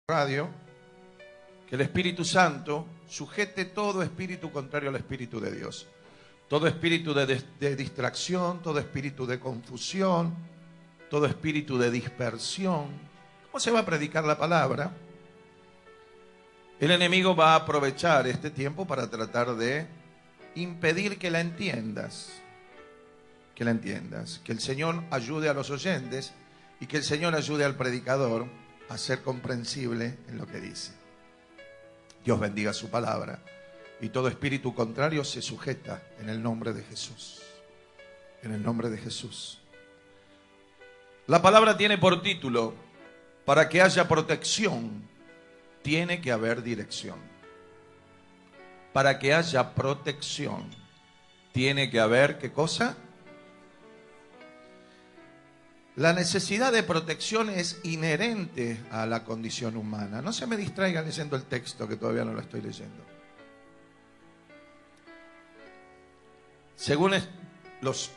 radio, que el Espíritu Santo sujete todo espíritu contrario al Espíritu de Dios. Todo espíritu de distracción, todo espíritu de confusión, todo espíritu de dispersión. ¿Cómo se va a predicar la palabra? El enemigo va a aprovechar este tiempo para tratar de impedir que la entiendas. Que la entiendas. Que el Señor ayude a los oyentes y que el Señor ayude al predicador a ser comprensible en lo que dice. Dios bendiga su palabra. Y todo espíritu contrario se sujeta en el nombre de Jesús. En el nombre de Jesús. La palabra tiene por título: para que haya protección, tiene que haber dirección. Para que haya protección, tiene que haber, ¿qué cosa? La necesidad de protección es inherente a la condición humana. No se me distraigan leyendo el texto, que todavía no lo estoy leyendo. Según los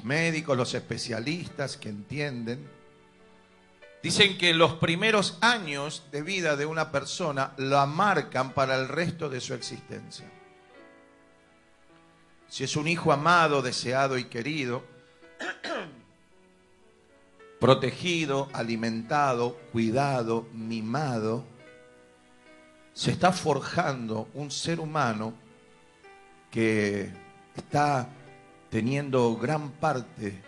médicos, los especialistas que entienden, dicen que los primeros años de vida de una persona la marcan para el resto de su existencia. Si es un hijo amado, deseado y querido, protegido, alimentado, cuidado, mimado, se está forjando un ser humano que está teniendo gran parte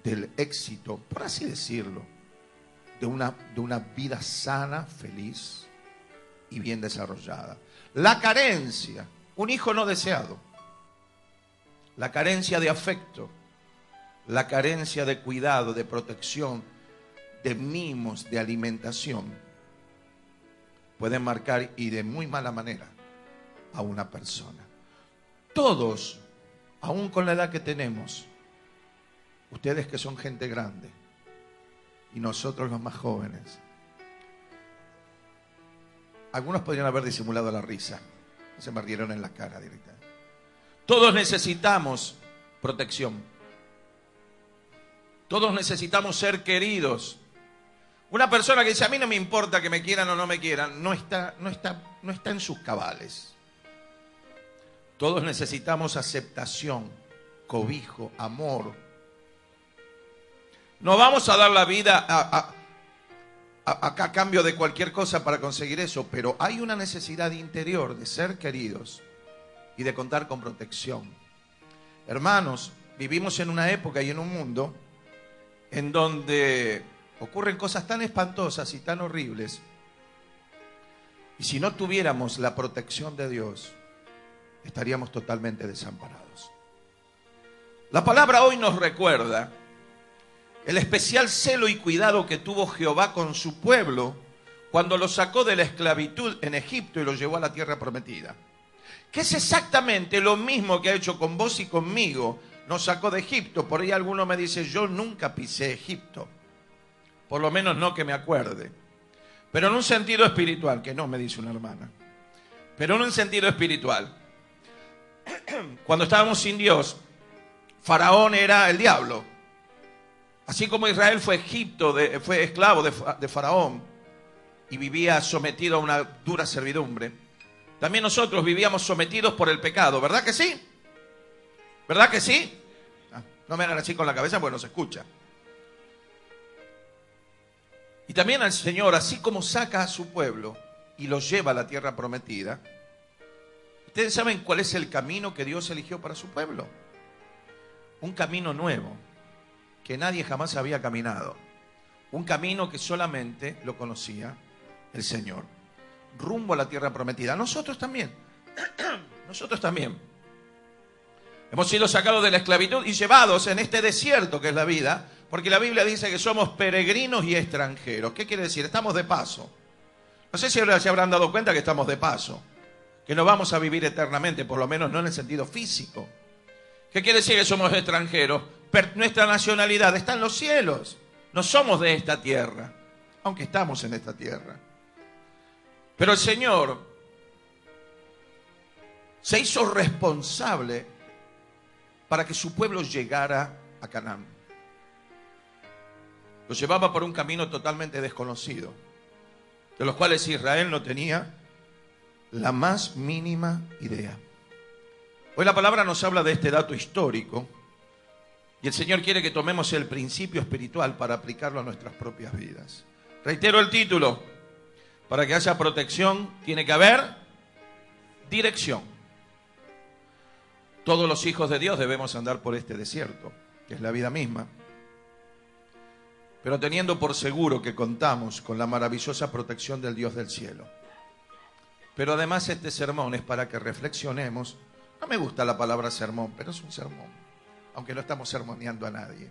del éxito, por así decirlo, de una vida sana, feliz y bien desarrollada. La carencia, un hijo no deseado, la carencia de afecto, la carencia de cuidado, de protección, de mimos, de alimentación, pueden marcar y de muy mala manera a una persona. Todos, aún con la edad que tenemos, ustedes que son gente grande y nosotros los más jóvenes, algunos podrían haber disimulado la risa, se me rieron en la cara directamente. Todos necesitamos protección. Todos necesitamos ser queridos. Una persona que dice, a mí no me importa que me quieran o no me quieran, no está en sus cabales. Todos necesitamos aceptación, cobijo, amor. No vamos a dar la vida a cambio de cualquier cosa para conseguir eso, pero hay una necesidad interior de ser queridos y de contar con protección. Hermanos, vivimos en una época y en un mundo en donde ocurren cosas tan espantosas y tan horribles. Y si no tuviéramos la protección de Dios, estaríamos totalmente desamparados. La palabra hoy nos recuerda el especial celo y cuidado que tuvo Jehová con su pueblo cuando lo sacó de la esclavitud en Egipto y lo llevó a la tierra prometida. Que es exactamente lo mismo que ha hecho con vos y conmigo. Nos sacó de Egipto. Por ahí alguno me dice, yo nunca pisé Egipto. Por lo menos no que me acuerde. Pero en un sentido espiritual, que no, me dice una hermana. Pero en un sentido espiritual. Cuando estábamos sin Dios, Faraón era el diablo. Así como Israel fue esclavo de Faraón y vivía sometido a una dura servidumbre, también nosotros vivíamos sometidos por el pecado. ¿Verdad que sí? ¿Verdad que sí? No me hagan así con la cabeza porque no se escucha. Y también al Señor, así como saca a su pueblo y lo lleva a la tierra prometida, ¿ustedes saben cuál es el camino que Dios eligió para su pueblo? Un camino nuevo, que nadie jamás había caminado. Un camino que solamente lo conocía el Señor. Rumbo a la tierra prometida. Nosotros también. Nosotros también. Hemos sido sacados de la esclavitud y llevados en este desierto que es la vida, porque la Biblia dice que somos peregrinos y extranjeros. ¿Qué quiere decir? Estamos de paso. No sé si se habrán dado cuenta que estamos de paso, que no vamos a vivir eternamente, por lo menos no en el sentido físico. ¿Qué quiere decir que somos extranjeros? Nuestra nacionalidad está en los cielos. No somos de esta tierra, aunque estamos en esta tierra. Pero el Señor se hizo responsable para que su pueblo llegara a Canaán. Lo llevaba por un camino totalmente desconocido. de los cuales Israel no tenía la más mínima idea. Hoy la palabra nos habla de este dato histórico y el Señor quiere que tomemos el principio espiritual para aplicarlo a nuestras propias vidas. Reitero el título: para que haya protección tiene que haber dirección. Todos los hijos de Dios debemos andar por este desierto, que es la vida misma, pero teniendo por seguro que contamos con la maravillosa protección del Dios del cielo. Pero además este sermón es para que reflexionemos. No me gusta la palabra sermón, pero es un sermón, aunque no estamos sermoneando a nadie.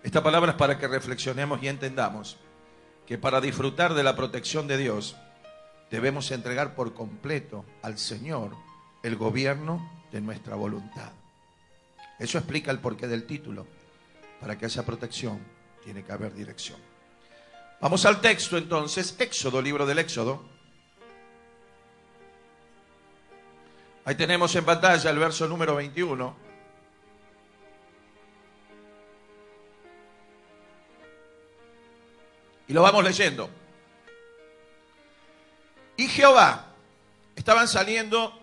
Esta palabra es para que reflexionemos y entendamos que para disfrutar de la protección de Dios debemos entregar por completo al Señor el gobierno de nuestra voluntad. Eso explica el porqué del título. Para que haya protección tiene que haber dirección. Vamos al texto entonces, Éxodo, libro del Éxodo. Ahí tenemos en pantalla el verso número 21. Y lo vamos leyendo. Y Jehová, estaban saliendo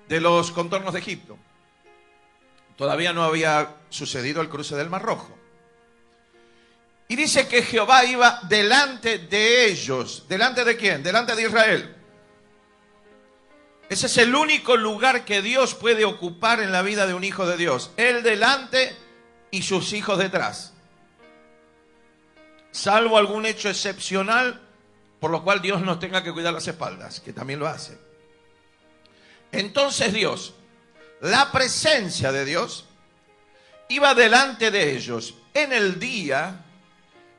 de los contornos de Egipto. Todavía no había sucedido el cruce del Mar Rojo. Y dice que Jehová iba delante de ellos. ¿Delante de quién? Delante de Israel. Ese es el único lugar que Dios puede ocupar en la vida de un hijo de Dios. Él delante y sus hijos detrás. Salvo algún hecho excepcional por lo cual Dios nos tenga que cuidar las espaldas, que también lo hace. Entonces Dios, la presencia de Dios, iba delante de ellos en el día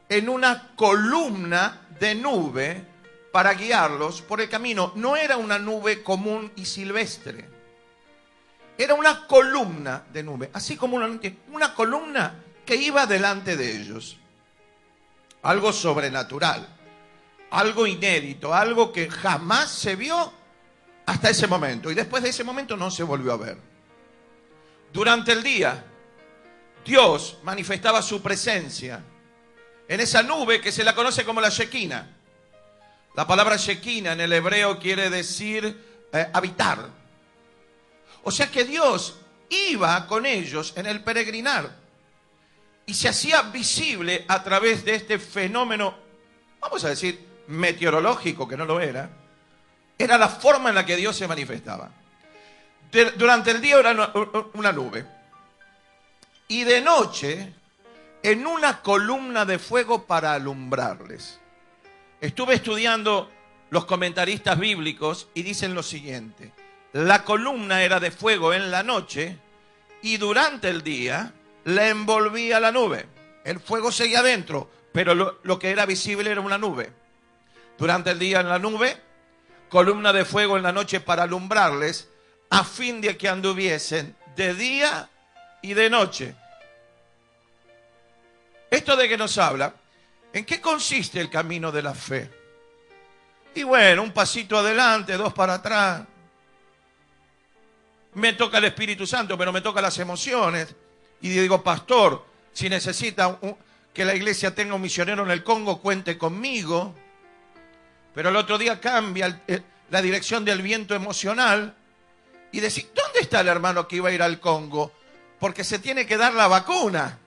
en una columna de nube para guiarlos por el camino. No era una nube común y silvestre. Era una columna de nube, así como una columna que iba delante de ellos. Algo sobrenatural, algo inédito, algo que jamás se vio hasta ese momento. Y después de ese momento no se volvió a ver. Durante el día, Dios manifestaba su presencia en esa nube que se la conoce como la Shekinah. La palabra Shekinah en el hebreo quiere decir habitar. O sea que Dios iba con ellos en el peregrinar y se hacía visible a través de este fenómeno, vamos a decir, meteorológico, que no lo era. Era la forma en la que Dios se manifestaba. Durante el día era una nube. Y de noche, en una columna de fuego para alumbrarles. Estuve estudiando los comentaristas bíblicos y dicen lo siguiente. La columna era de fuego en la noche y durante el día la envolvía la nube. El fuego seguía adentro, pero lo que era visible era una nube. Durante el día en la nube, columna de fuego en la noche para alumbrarles, a fin de que anduviesen de día y de noche. Esto de que nos habla, ¿en qué consiste el camino de la fe? Y bueno, un pasito adelante, dos para atrás. Me toca el Espíritu Santo, pero me toca las emociones. Y digo, pastor, si necesita que la iglesia tenga un misionero en el Congo, cuente conmigo. Pero el otro día cambia la dirección del viento emocional y decir, ¿dónde está el hermano que iba a ir al Congo? Porque se tiene que dar la vacuna.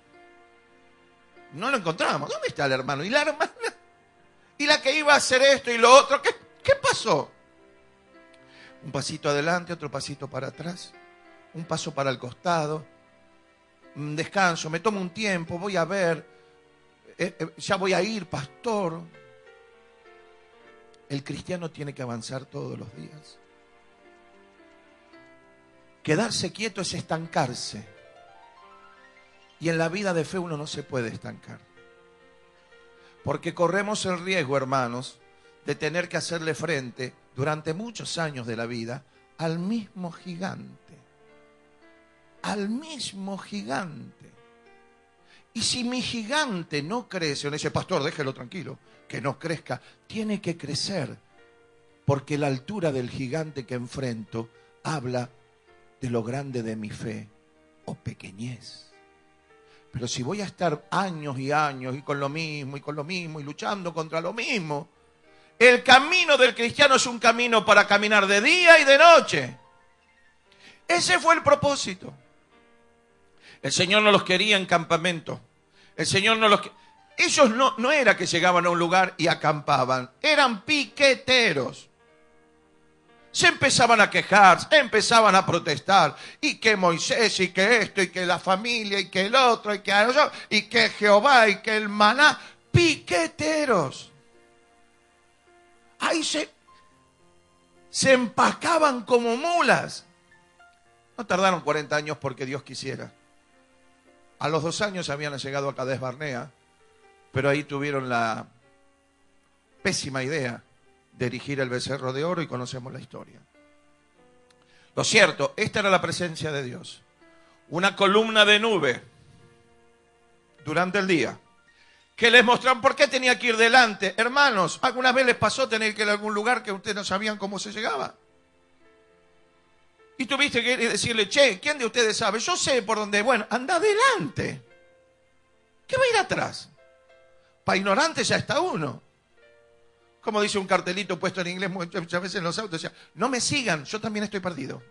No lo encontramos. ¿Dónde está el hermano? ¿Y la hermana? ¿Y la que iba a hacer esto y lo otro? ¿Qué pasó? Un pasito adelante, otro pasito para atrás. Un paso para el costado. Un descanso, me tomo un tiempo, voy a ver. Ya voy a ir, pastor. El cristiano tiene que avanzar todos los días. Quedarse quieto es estancarse. Y en la vida de fe uno no se puede estancar. Porque corremos el riesgo, hermanos, de tener que hacerle frente durante muchos años de la vida al mismo gigante. Al mismo gigante. Y si mi gigante no crece, uno dice, pastor, déjelo tranquilo, que no crezca. Tiene que crecer, porque la altura del gigante que enfrento habla de lo grande de mi fe o pequeñez. Pero si voy a estar años y años y con lo mismo y con lo mismo y luchando contra lo mismo, El camino del cristiano es un camino para caminar de día y de noche. Ese fue el propósito. El Señor no los quería en campamento. El Señor no los quería. Ellos no era que llegaban a un lugar y acampaban. Eran piqueteros. Se empezaban a quejar, empezaban a protestar. Y que Moisés, y que esto, y que la familia, y que el otro, y que Jehová, y que el maná. Piqueteros. Ahí se empacaban como mulas. No tardaron 40 años porque Dios quisiera. A los 2 años habían llegado a Cades Barnea, pero ahí tuvieron la pésima idea de erigir el becerro de oro y conocemos la historia. Lo cierto, esta era la presencia de Dios. Una columna de nube durante el día que les mostraban por qué tenía que ir delante. Hermanos, ¿alguna vez les pasó tener que ir a algún lugar que ustedes no sabían cómo se llegaba? Y tuviste que decirle, che, ¿quién de ustedes sabe? Yo sé por dónde. Bueno, anda adelante. ¿Qué va a ir atrás? Para ignorantes ya está uno. Como dice un cartelito puesto en inglés muchas veces en los autos, decía, no me sigan, yo también estoy perdido.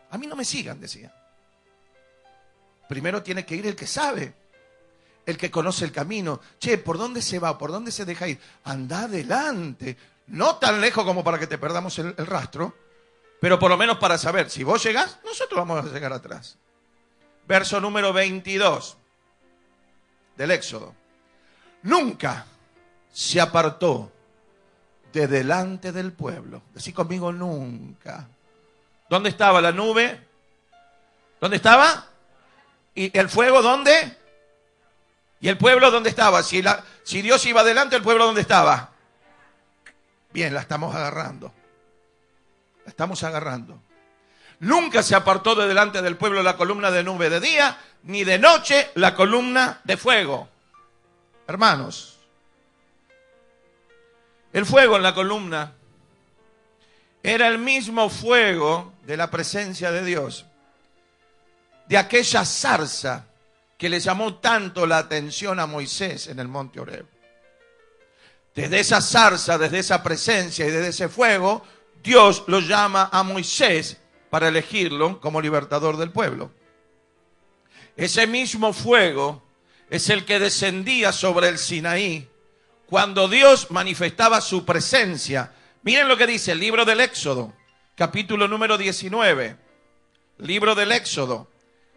A mí no me sigan, decía. Primero tiene que ir el que sabe, el que conoce el camino. Che, ¿por dónde se va? ¿Por dónde se deja ir? Anda adelante. No tan lejos como para que te perdamos el rastro, pero por lo menos para saber, si vos llegás, nosotros vamos a llegar atrás. Verso número 22 del Éxodo. Nunca se apartó de delante del pueblo. Decí conmigo, nunca. ¿Dónde estaba la nube? ¿Dónde estaba? ¿Y el fuego dónde? ¿Y el pueblo dónde estaba? Si Dios iba adelante, ¿el pueblo dónde estaba? Bien, la estamos agarrando. La estamos agarrando. Nunca se apartó de delante del pueblo la columna de nube de día, ni de noche la columna de fuego. Hermanos, el fuego en la columna era el mismo fuego de la presencia de Dios, de aquella zarza que le llamó tanto la atención a Moisés en el monte Horeb. Desde esa zarza, desde esa presencia y desde ese fuego, Dios lo llama a Moisés para elegirlo como libertador del pueblo. Ese mismo fuego es el que descendía sobre el Sinaí cuando Dios manifestaba su presencia. Miren lo que dice el libro del Éxodo, capítulo número 19. Libro del Éxodo,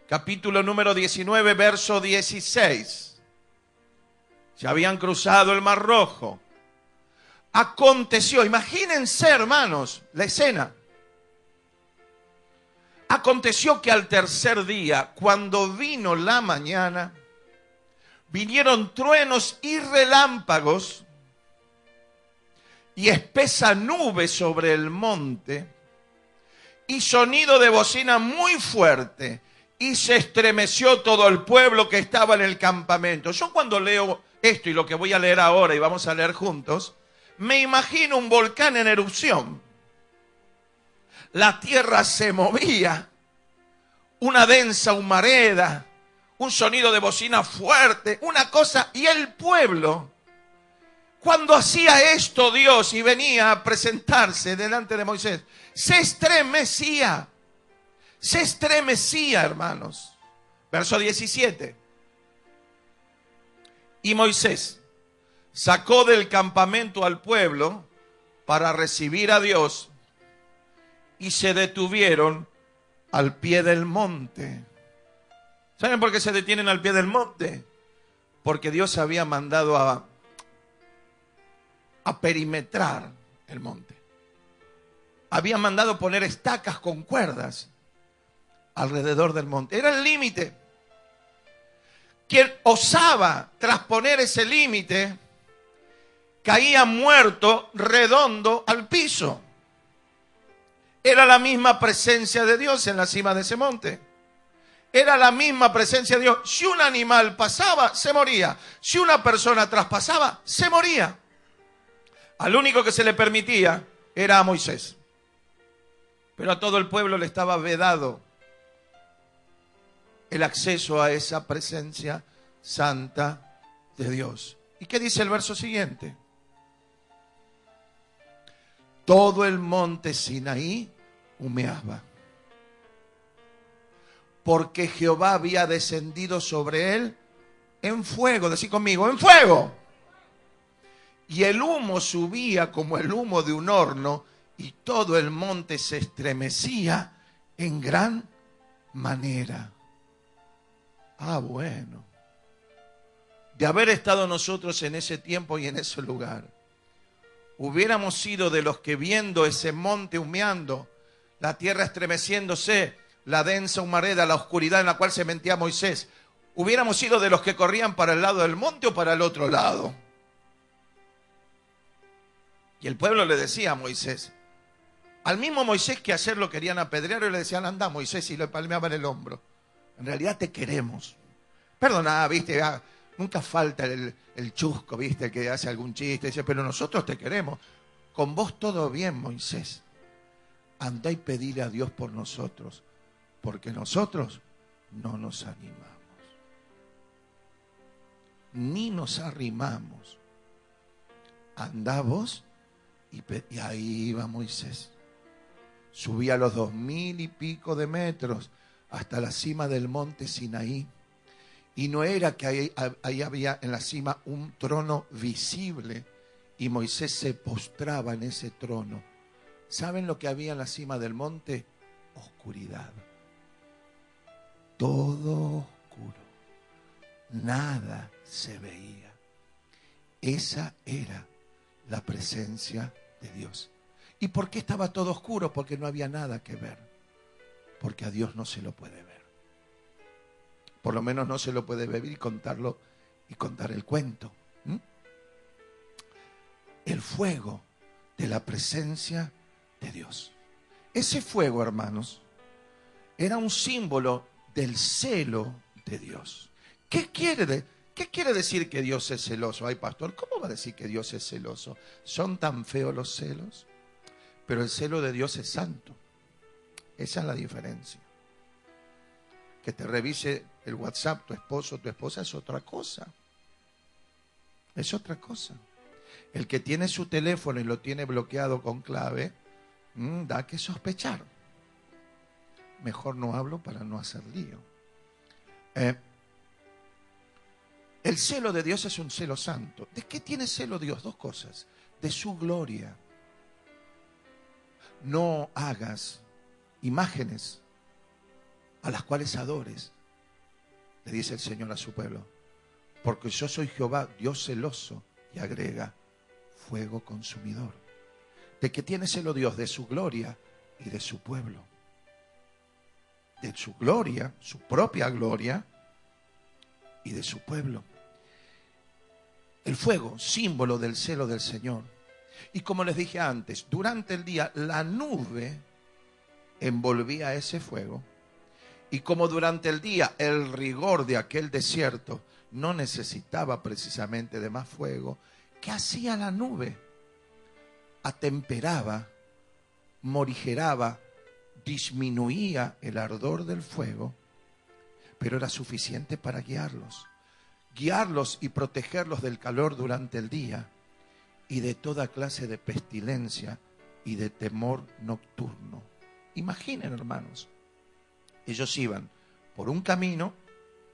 capítulo número 19, verso 16. Se habían cruzado el Mar Rojo. Aconteció, imagínense, hermanos, la escena. Aconteció que al tercer día, cuando vino la mañana, vinieron truenos y relámpagos y espesa nube sobre el monte y sonido de bocina muy fuerte, y se estremeció todo el pueblo que estaba en el campamento. Yo cuando leo esto y lo que voy a leer ahora y vamos a leer juntos, me imagino un volcán en erupción. La tierra se movía, una densa humareda, un sonido de bocina fuerte, una cosa, y el pueblo, cuando hacía esto Dios y venía a presentarse delante de Moisés, se estremecía, hermanos. Verso 17. Y Moisés sacó del campamento al pueblo para recibir a Dios y se detuvieron al pie del monte. ¿Saben por qué se detienen al pie del monte? Porque Dios había mandado a perimetrar el monte. Había mandado poner estacas con cuerdas alrededor del monte. Era el límite. Quien osaba trasponer ese límite caía muerto, redondo al piso. Era la misma presencia de Dios en la cima de ese monte. Era la misma presencia de Dios. Si un animal pasaba, se moría. Si una persona traspasaba, se moría. Al único que se le permitía era a Moisés. Pero a todo el pueblo le estaba vedado el acceso a esa presencia santa de Dios. ¿Y qué dice el verso siguiente? todo el monte Sinaí humeaba, porque Jehová había descendido sobre él en fuego. Decí conmigo, en fuego. Y el humo subía como el humo de un horno, y todo el monte se estremecía en gran manera. Ah, bueno. De haber estado nosotros en ese tiempo y en ese lugar, hubiéramos sido de los que, viendo ese monte humeando, la tierra estremeciéndose, la densa humareda, la oscuridad en la cual se metía Moisés, hubiéramos sido de los que corrían para el lado del monte o para el otro lado. Y el pueblo le decía a Moisés, al mismo Moisés que ayer lo querían apedrear, y le decían, anda Moisés, y le palmeaban el hombro. En realidad te queremos. Perdona, viste, nunca falta el chusco, viste, que hace algún chiste, dice, pero nosotros te queremos. Con vos todo bien, Moisés. Andá y pedile a Dios por nosotros, porque nosotros no nos animamos. Ni nos arrimamos. Andá vos y ahí iba Moisés. Subía a los 2000 y pico de metros hasta la cima del monte Sinaí. Y no era que ahí había en la cima un trono visible y Moisés se postraba en ese trono. ¿Saben lo que había en la cima del monte? Oscuridad. Todo oscuro. Nada se veía. Esa era la presencia de Dios. ¿Y por qué estaba todo oscuro? Porque no había nada que ver. Porque a Dios no se lo puede ver. Por lo menos no se lo puede ver y contarlo y contar el cuento. El fuego de la presencia de Dios. Ese fuego, hermanos, era un símbolo del celo de Dios. ¿Qué quiere decir que Dios es celoso? Ay, pastor, ¿cómo va a decir que Dios es celoso? ¿Son tan feos los celos? Pero el celo de Dios es santo. Esa es la diferencia. Que te revise el WhatsApp tu esposo, tu esposa, es otra cosa. Es otra cosa. El que tiene su teléfono y lo tiene bloqueado con clave, da que sospechar. Mejor no hablo para no hacer lío. El celo de Dios es un celo santo. ¿De qué tiene celo Dios? Dos cosas. De su gloria. No hagas imágenes a las cuales adores, le dice el Señor a su pueblo, porque yo soy Jehová, Dios celoso, y agrega, fuego consumidor. ¿De qué tiene celo Dios? De su gloria y de su pueblo. De su gloria, su propia gloria, y de su pueblo. El fuego, símbolo del celo del Señor. Y como les dije antes, durante el día la nube envolvía ese fuego. Y como durante el día el rigor de aquel desierto no necesitaba precisamente de más fuego, ¿qué hacía la nube? Atemperaba, morigeraba, disminuía el ardor del fuego, pero era suficiente para guiarlos y protegerlos del calor durante el día y de toda clase de pestilencia y de temor nocturno. Imaginen, hermanos, ellos iban por un camino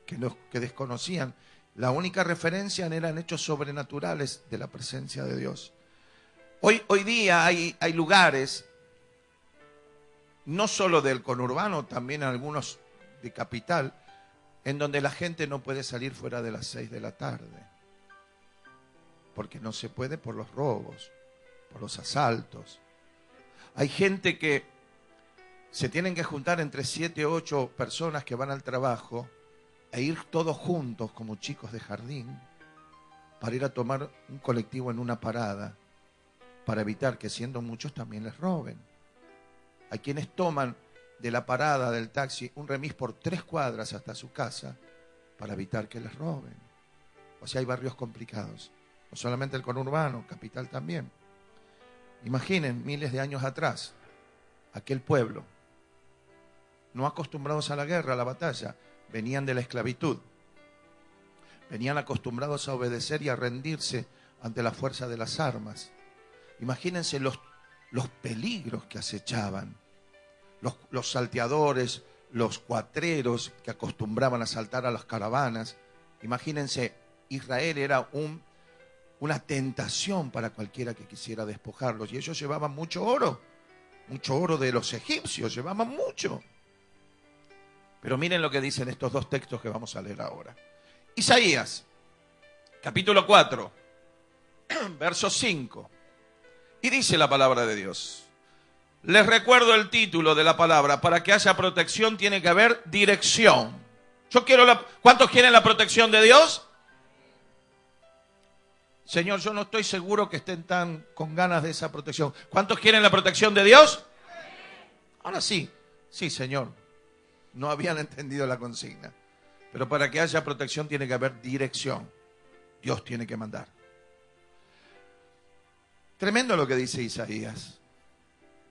que desconocían. La única referencia eran hechos sobrenaturales de la presencia de Dios. Hoy día hay lugares, no solo del conurbano, también algunos de capital, en donde la gente no puede salir fuera de las 6 de la tarde. Porque no se puede por los robos, por los asaltos. Hay gente que se tienen que juntar entre 7 o 8 personas que van al trabajo e ir todos juntos como chicos de jardín para ir a tomar un colectivo en una parada para evitar que siendo muchos también les roben. Hay quienes toman de la parada del taxi un remis por 3 cuadras hasta su casa para evitar que les roben. O sea, hay barrios complicados. No solamente el conurbano, capital también. Imaginen, miles de años atrás, aquel pueblo, no acostumbrados a la guerra, a la batalla, venían de la esclavitud. Venían acostumbrados a obedecer y a rendirse ante la fuerza de las armas. Imagínense los peligros que acechaban. Los salteadores, los cuatreros que acostumbraban a saltar a las caravanas. Imagínense, Israel era una tentación para cualquiera que quisiera despojarlos. Y ellos llevaban mucho oro de los egipcios, llevaban mucho. Pero miren lo que dicen estos dos textos que vamos a leer ahora. Isaías, capítulo 4, verso 5. Y dice la palabra de Dios. Les recuerdo el título de la palabra. Para que haya protección tiene que haber dirección. ¿Cuántos quieren la protección de Dios? Señor, yo no estoy seguro que estén tan con ganas de esa protección. ¿Cuántos quieren la protección de Dios? Ahora sí. Sí, Señor. No habían entendido la consigna. Pero para que haya protección tiene que haber dirección. Dios tiene que mandar. Tremendo lo que dice Isaías.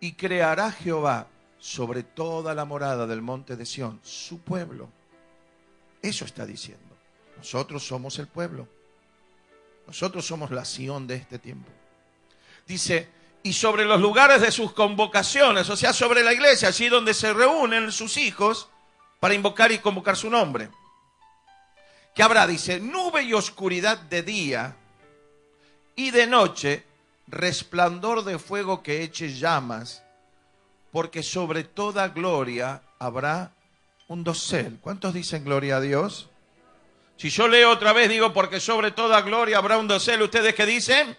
Y creará Jehová sobre toda la morada del monte de Sión su pueblo. Eso está diciendo. Nosotros somos el pueblo. Nosotros somos la Sión de este tiempo. Dice, y sobre los lugares de sus convocaciones, o sea, sobre la iglesia, allí donde se reúnen sus hijos para invocar y convocar su nombre. Que habrá, dice, nube y oscuridad de día y de noche, resplandor de fuego que eche llamas, porque sobre toda gloria habrá un dosel. ¿Cuántos dicen gloria a Dios? Si yo leo otra vez, digo, porque sobre toda gloria habrá un dosel. ¿Ustedes qué dicen?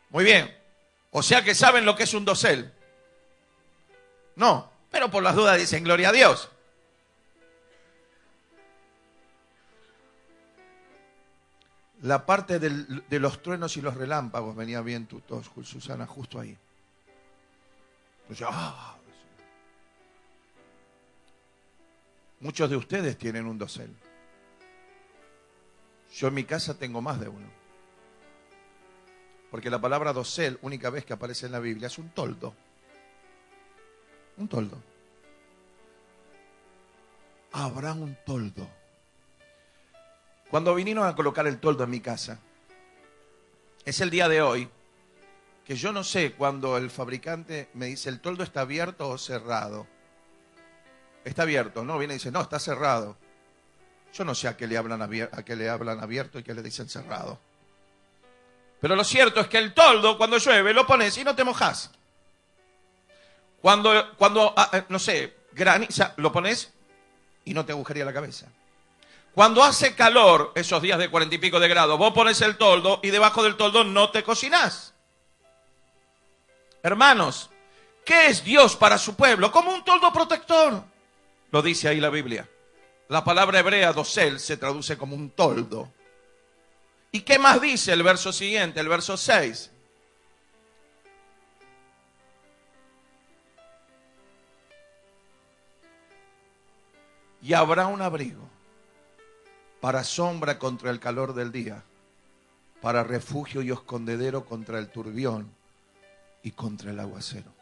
Muy bien. O sea que saben lo que es un dosel. No, pero por las dudas dicen gloria a Dios. La parte de los truenos y los relámpagos venía bien tú, Susana, justo ahí. Pues muchos de ustedes tienen un dosel. Yo en mi casa tengo más de uno. Porque la palabra dosel, única vez que aparece en la Biblia, es un toldo. Un toldo. Habrá un toldo. Cuando vinieron a colocar el toldo en mi casa, es el día de hoy, que yo no sé cuando el fabricante me dice, ¿el toldo está abierto o cerrado? Está abierto, ¿no? Viene y dice, no, está cerrado. Yo no sé a qué le hablan abierto y qué le dicen cerrado. Pero lo cierto es que el toldo, cuando llueve, lo pones y no te mojas. Cuando no sé, graniza, lo pones y no te agujería la cabeza. Cuando hace calor, esos días de 40 y pico de grados, vos pones el toldo y debajo del toldo no te cocinás. Hermanos, ¿qué es Dios para su pueblo? Como un toldo protector. Lo dice ahí la Biblia. La palabra hebrea dosel se traduce como un toldo. ¿Y qué más dice el verso siguiente, el verso 6? Y habrá un abrigo para sombra contra el calor del día, para refugio y escondedero contra el turbión y contra el aguacero.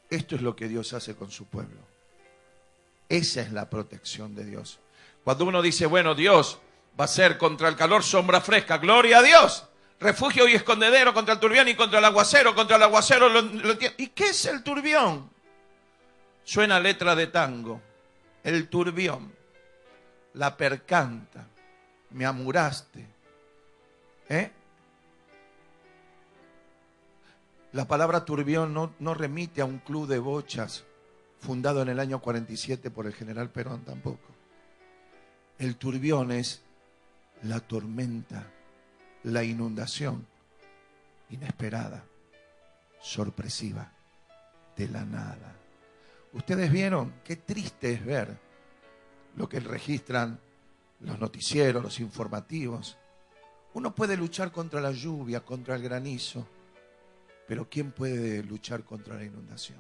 Esto es lo que Dios hace con su pueblo. Esa es la protección de Dios. Cuando uno dice, bueno, Dios va a ser contra el calor sombra fresca, gloria a Dios. Refugio y escondedero contra el turbión y contra el aguacero. Contra el aguacero lo entiendo. ¿Y qué es el turbión? Suena letra de tango. El turbión. La percanta. Me amuraste. La palabra turbión no remite a un club de bochas fundado en el año 47 por el general Perón tampoco. El turbión es la tormenta, la inundación inesperada, sorpresiva, de la nada. Ustedes vieron qué triste es ver lo que registran los noticieros, los informativos. Uno puede luchar contra la lluvia, contra el granizo, pero ¿quién puede luchar contra la inundación?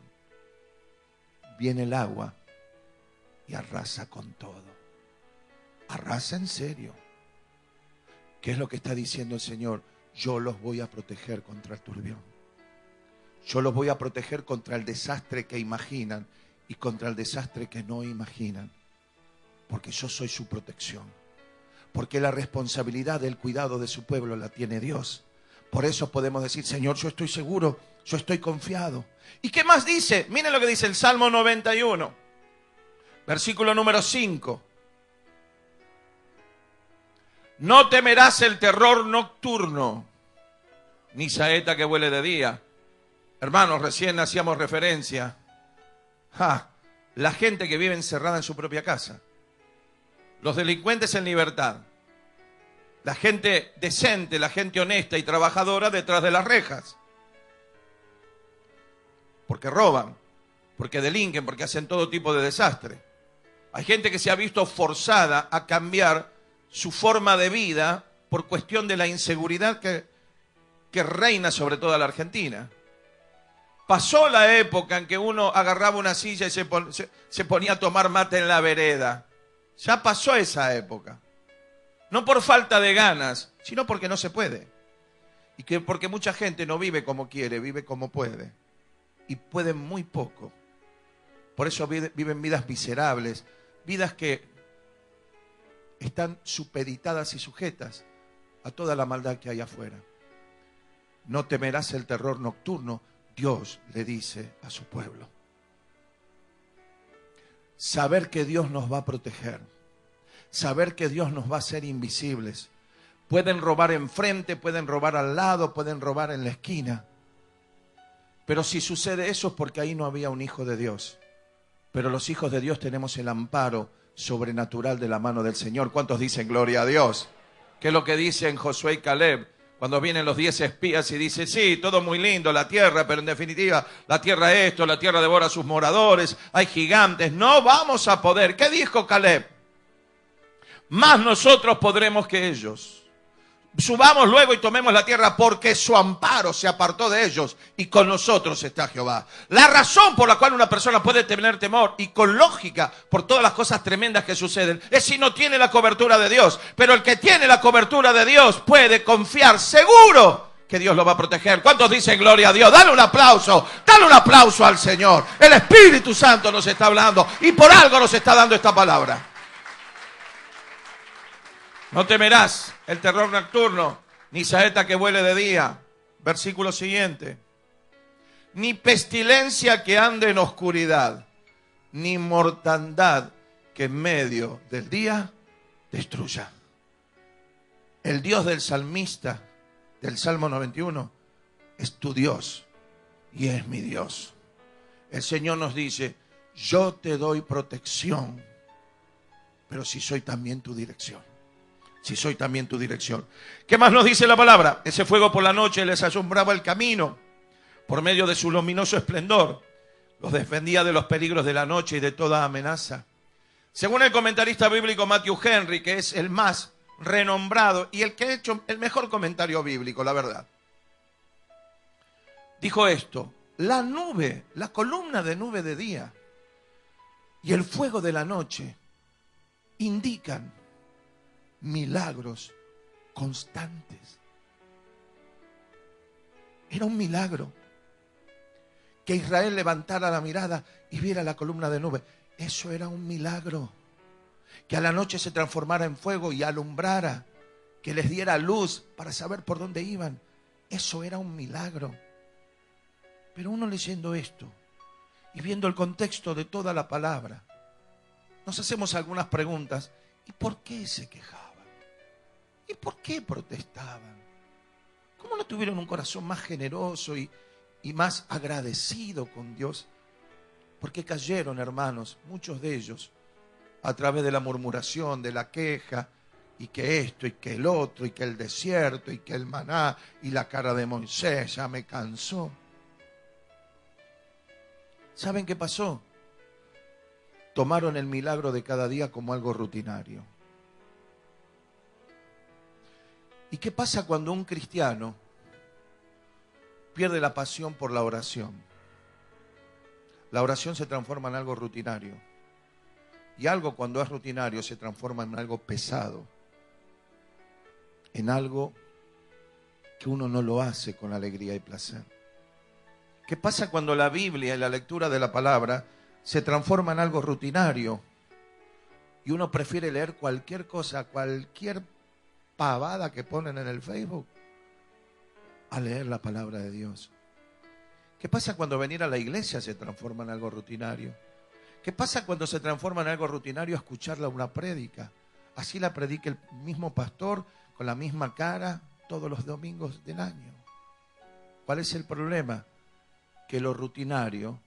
Viene el agua y arrasa con todo. Arrasa en serio. ¿Qué es lo que está diciendo el Señor? Yo los voy a proteger contra el turbión. Yo los voy a proteger contra el desastre que imaginan y contra el desastre que no imaginan. Porque yo soy su protección. Porque la responsabilidad del cuidado de su pueblo la tiene Dios. Por eso podemos decir, Señor, yo estoy seguro, yo estoy confiado. ¿Y qué más dice? Miren lo que dice el Salmo 91, versículo número 5. No temerás el terror nocturno, ni saeta que vuele de día. Hermanos, recién hacíamos referencia a la gente que vive encerrada en su propia casa, los delincuentes en libertad, la gente decente, la gente honesta y trabajadora detrás de las rejas, porque roban, porque delinquen, porque hacen todo tipo de desastre. Hay gente que se ha visto forzada a cambiar su forma de vida por cuestión de la inseguridad que reina sobre toda la Argentina. Pasó la época en que uno agarraba una silla y se ponía a tomar mate en la vereda. Ya pasó esa época. No por falta de ganas, sino porque no se puede. Y porque mucha gente no vive como quiere, vive como puede. Y pueden muy poco. Por eso viven vidas miserables, vidas que están supeditadas y sujetas a toda la maldad que hay afuera. No temerás el terror nocturno, Dios le dice a su pueblo. Saber que Dios nos va a proteger, saber que Dios nos va a hacer invisibles. Pueden robar enfrente, pueden robar al lado, pueden robar en la esquina. Pero si sucede eso es porque ahí no había un hijo de Dios. Pero los hijos de Dios tenemos el amparo sobrenatural de la mano del Señor. ¿Cuántos dicen gloria a Dios? ¿Qué es lo que dicen Josué y Caleb? Cuando vienen los 10 espías y dicen, sí, todo muy lindo, la tierra, pero en definitiva, la tierra esto, la tierra devora a sus moradores, hay gigantes, no vamos a poder. ¿Qué dijo Caleb? Más nosotros podremos que ellos. Subamos luego y tomemos la tierra porque su amparo se apartó de ellos y con nosotros está Jehová. La razón por la cual una persona puede tener temor y con lógica por todas las cosas tremendas que suceden es si no tiene la cobertura de Dios. Pero el que tiene la cobertura de Dios puede confiar seguro que Dios lo va a proteger. ¿Cuántos dicen gloria a Dios? Dale un aplauso al Señor. El Espíritu Santo nos está hablando y por algo nos está dando esta palabra. No temerás el terror nocturno, ni saeta que vuele de día. Versículo siguiente. Ni pestilencia que ande en oscuridad, ni mortandad que en medio del día destruya. El Dios del salmista, del Salmo 91, es tu Dios y es mi Dios. El Señor nos dice, yo te doy protección, pero si soy también tu dirección. Si soy también tu dirección. ¿Qué más nos dice la palabra? Ese fuego por la noche les asombraba el camino. Por medio de su luminoso esplendor, los defendía de los peligros de la noche y de toda amenaza. Según el comentarista bíblico Matthew Henry, que es el más renombrado y el que ha hecho el mejor comentario bíblico, la verdad, dijo esto: la nube, la columna de nube de día y el fuego de la noche indican milagros constantes. Era un milagro que Israel levantara la mirada y viera la columna de nube. Eso era un milagro. Que a la noche se transformara en fuego y alumbrara, que les diera luz para saber por dónde iban. Eso era un milagro. Pero uno leyendo esto y viendo el contexto de toda la palabra, nos hacemos algunas preguntas. ¿Y por qué se quejaban? ¿Y por qué protestaban? ¿Cómo no tuvieron un corazón más generoso y más agradecido con Dios? Porque cayeron, hermanos, muchos de ellos, a través de la murmuración, de la queja, y que esto, y que el otro, y que el desierto, y que el maná, y la cara de Moisés, ya me cansó. ¿Saben qué pasó? Tomaron el milagro de cada día como algo rutinario. ¿Y qué pasa cuando un cristiano pierde la pasión por la oración? La oración se transforma en algo rutinario. Y algo cuando es rutinario se transforma en algo pesado. En algo que uno no lo hace con alegría y placer. ¿Qué pasa cuando la Biblia y la lectura de la palabra se transforma en algo rutinario y uno prefiere leer cualquier cosa, cualquier pavada que ponen en el Facebook? a leer la palabra de Dios. ¿Qué pasa cuando venir a la iglesia se transforma en algo rutinario? ¿Qué pasa cuando se transforma en algo rutinario escucharla una prédica? Así la predica el mismo pastor con la misma cara todos los domingos del año. ¿Cuál es el problema? Que lo rutinario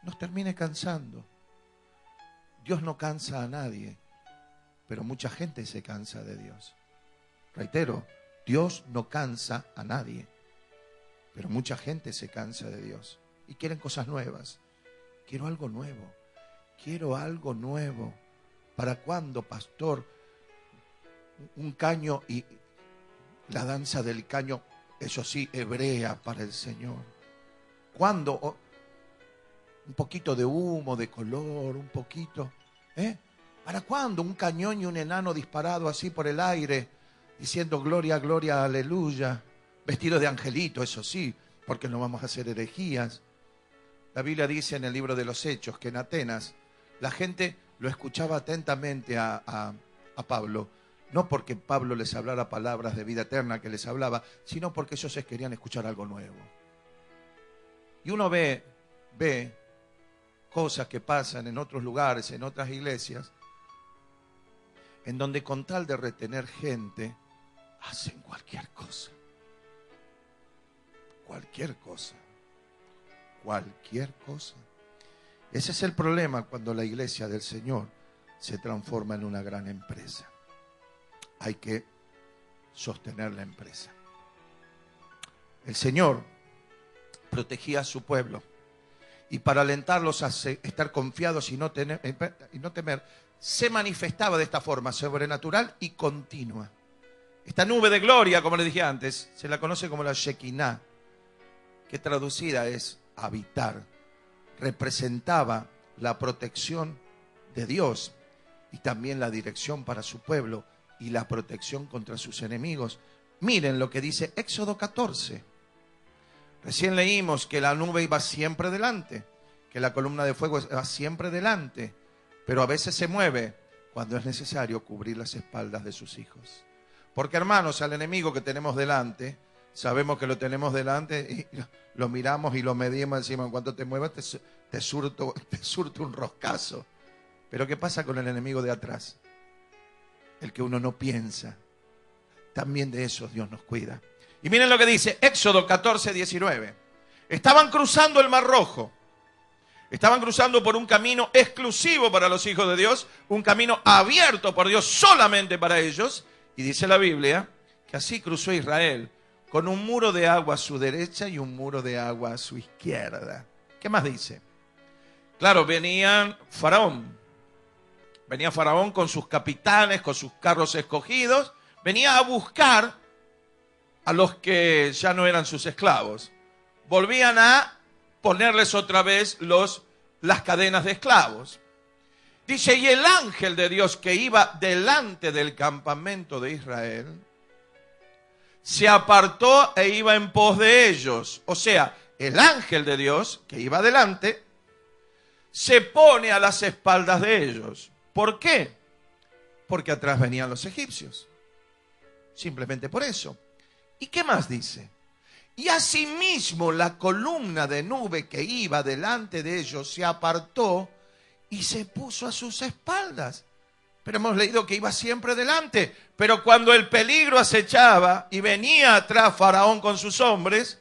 nos termine cansando. Dios no cansa a nadie, pero mucha gente se cansa de Dios. Reitero, Dios no cansa a nadie, pero mucha gente se cansa de Dios y quieren cosas nuevas. Quiero algo nuevo, quiero algo nuevo. ¿Para cuándo, pastor? Un caño y la danza del caño, eso sí, hebrea para el Señor. ¿Cuándo? Oh, un poquito de humo, de color, un poquito. ¿Para cuándo? Un cañón y un enano disparado así por el aire, diciendo gloria, gloria, aleluya. Vestido de angelito, eso sí, porque no vamos a hacer herejías. La Biblia dice en el libro de los Hechos que en Atenas la gente lo escuchaba atentamente a Pablo. No porque Pablo les hablara palabras de vida eterna que les hablaba, sino porque ellos querían escuchar algo nuevo. Y uno ve cosas que pasan en otros lugares, en otras iglesias, en donde con tal de retener gente, hacen cualquier cosa. Cualquier cosa. Cualquier cosa. Ese es el problema cuando la iglesia del Señor se transforma en una gran empresa. Hay que sostener la empresa. El Señor protegía a su pueblo y para alentarlos a estar confiados y no temer, se manifestaba de esta forma sobrenatural y continua. Esta nube de gloria, como les dije antes, se la conoce como la Shekinah, que traducida es habitar. Representaba la protección de Dios y también la dirección para su pueblo y la protección contra sus enemigos. Miren lo que dice Éxodo 14. Recién leímos que la nube iba siempre delante, que la columna de fuego va siempre delante, pero a veces se mueve cuando es necesario cubrir las espaldas de sus hijos. Porque, hermanos, al enemigo que tenemos delante, sabemos que lo tenemos delante y lo miramos y lo medimos encima. En cuanto te muevas te surto un roscazo. Pero ¿qué pasa con el enemigo de atrás? El que uno no piensa. También de eso Dios nos cuida. Y miren lo que dice Éxodo 14, 19. Estaban cruzando el Mar Rojo. Estaban cruzando por un camino exclusivo para los hijos de Dios. Un camino abierto por Dios solamente para ellos. Y dice la Biblia que así cruzó Israel, con un muro de agua a su derecha y un muro de agua a su izquierda. ¿Qué más dice? Claro, venía Faraón con sus capitanes, con sus carros escogidos. Venía a buscar a los que ya no eran sus esclavos. Volvían a ponerles otra vez las cadenas de esclavos. Dice, y el ángel de Dios que iba delante del campamento de Israel se apartó e iba en pos de ellos. O sea, el ángel de Dios que iba delante se pone a las espaldas de ellos. ¿Por qué? Porque atrás venían los egipcios. Simplemente por eso. ¿Y qué más dice? Y asimismo la columna de nube que iba delante de ellos se apartó y se puso a sus espaldas. Pero hemos leído que iba siempre delante. Pero cuando el peligro acechaba y venía atrás Faraón con sus hombres,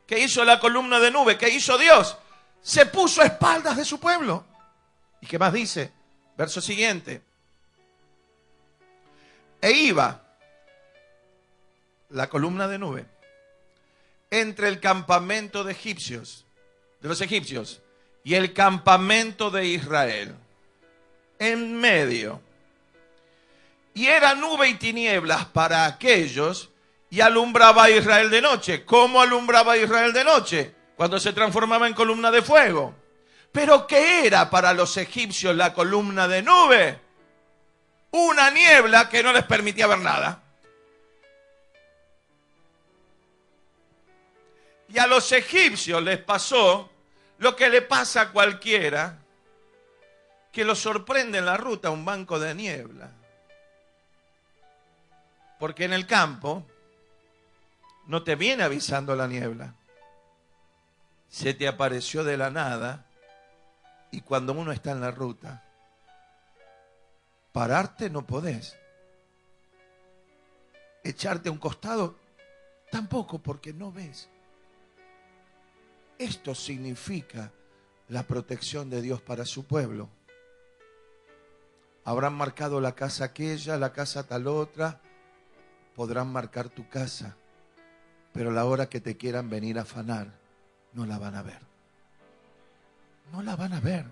¿qué hizo la columna de nube? ¿Qué hizo Dios? Se puso a espaldas de su pueblo. ¿Y qué más dice? Verso siguiente. E iba la columna de nube entre el campamento de los egipcios, y el campamento de Israel, en medio. Y era nube y tinieblas para aquellos, y alumbraba a Israel de noche. ¿Cómo alumbraba a Israel de noche? Cuando se transformaba en columna de fuego. ¿Pero qué era para los egipcios la columna de nube? Una niebla que no les permitía ver nada. Y a los egipcios les pasó lo que le pasa a cualquiera que los sorprende en la ruta un banco de niebla. Porque en el campo no te viene avisando la niebla. Se te apareció de la nada y cuando uno está en la ruta, pararte no podés. Echarte a un costado tampoco porque no ves. Esto significa la protección de Dios para su pueblo. Habrán marcado la casa aquella, la casa tal otra. Podrán marcar tu casa, pero la hora que te quieran venir a afanar, no la van a ver. No la van a ver,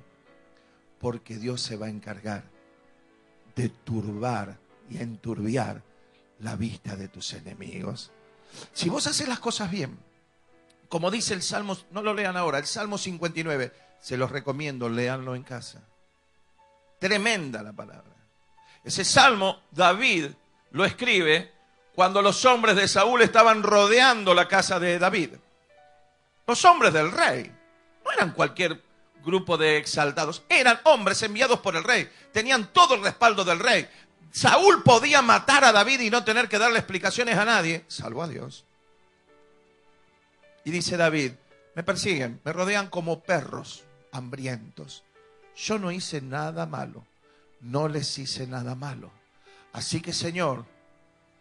porque Dios se va a encargar de turbar y enturbiar la vista de tus enemigos. Si vos haces las cosas bien, como dice el Salmo, no lo lean ahora, el Salmo 59, se los recomiendo, léanlo en casa. Tremenda la palabra. Ese Salmo, David lo escribe cuando los hombres de Saúl estaban rodeando la casa de David. Los hombres del rey no eran cualquier grupo de exaltados, eran hombres enviados por el rey, tenían todo el respaldo del rey. Saúl podía matar a David y no tener que darle explicaciones a nadie, salvo a Dios. Y dice David, me persiguen, me rodean como perros hambrientos. Yo no hice nada malo, no les hice nada malo. Así que, Señor,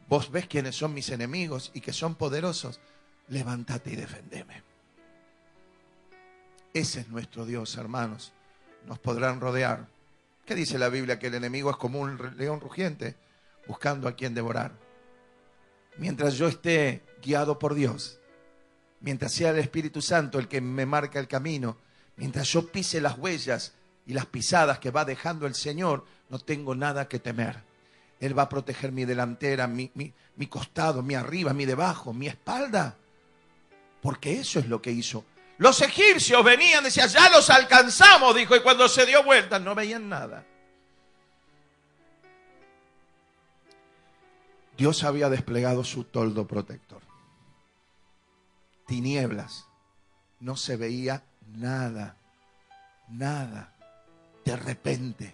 vos ves quiénes son mis enemigos y que son poderosos, levántate y defendeme. Ese es nuestro Dios, hermanos. Nos podrán rodear. ¿Qué dice la Biblia? Que el enemigo es como un león rugiente buscando a quien devorar. Mientras yo esté guiado por Dios, mientras sea el Espíritu Santo el que me marca el camino, mientras yo pise las huellas y las pisadas que va dejando el Señor, no tengo nada que temer. Él va a proteger mi delantera, mi costado, mi arriba, mi debajo, mi espalda. Porque eso es lo que hizo. Los egipcios venían, decían, ya los alcanzamos, dijo, y cuando se dio vuelta no veían nada. Dios había desplegado su toldo protector. Tinieblas, no se veía nada, nada. De repente,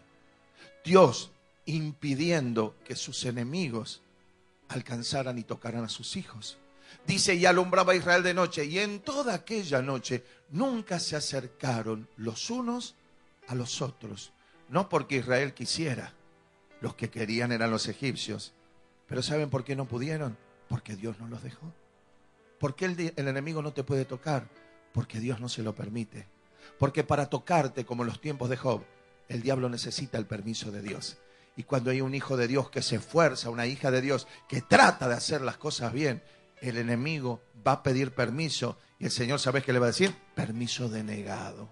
Dios impidiendo que sus enemigos alcanzaran y tocaran a sus hijos. Dice, y alumbraba a Israel de noche, y en toda aquella noche nunca se acercaron los unos a los otros. No porque Israel quisiera, los que querían eran los egipcios. Pero ¿saben por qué no pudieron? Porque Dios no los dejó. ¿Por qué el enemigo no te puede tocar? Porque Dios no se lo permite. Porque para tocarte, como en los tiempos de Job, el diablo necesita el permiso de Dios. Y cuando hay un hijo de Dios que se esfuerza, una hija de Dios que trata de hacer las cosas bien, el enemigo va a pedir permiso y el Señor, ¿sabes qué le va a decir? Permiso denegado.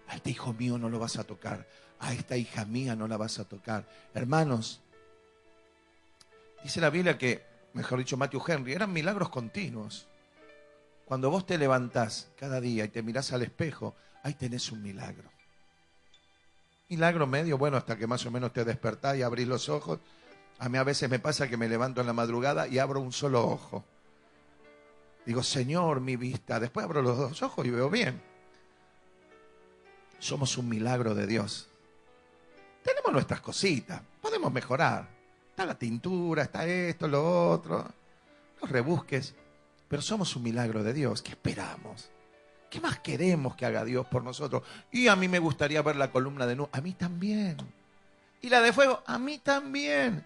A este hijo mío no lo vas a tocar, a esta hija mía no la vas a tocar. Hermanos, dice la Biblia que, mejor dicho Matthew Henry, eran milagros continuos. Cuando vos te levantás cada día y te mirás al espejo, ahí tenés un milagro. Milagro medio, bueno, hasta que más o menos te despertás y abrís los ojos. A mí a veces me pasa que me levanto en la madrugada y abro un solo ojo. Digo, Señor, mi vista. Después abro los dos ojos y veo bien. Somos un milagro de Dios. Tenemos nuestras cositas, podemos mejorar. Está la tintura, está esto, lo otro. No rebusques, pero somos un milagro de Dios. ¿Qué esperamos? ¿Qué más queremos que haga Dios por nosotros? Y a mí me gustaría ver la columna de nube. A mí también. Y la de fuego, a mí también.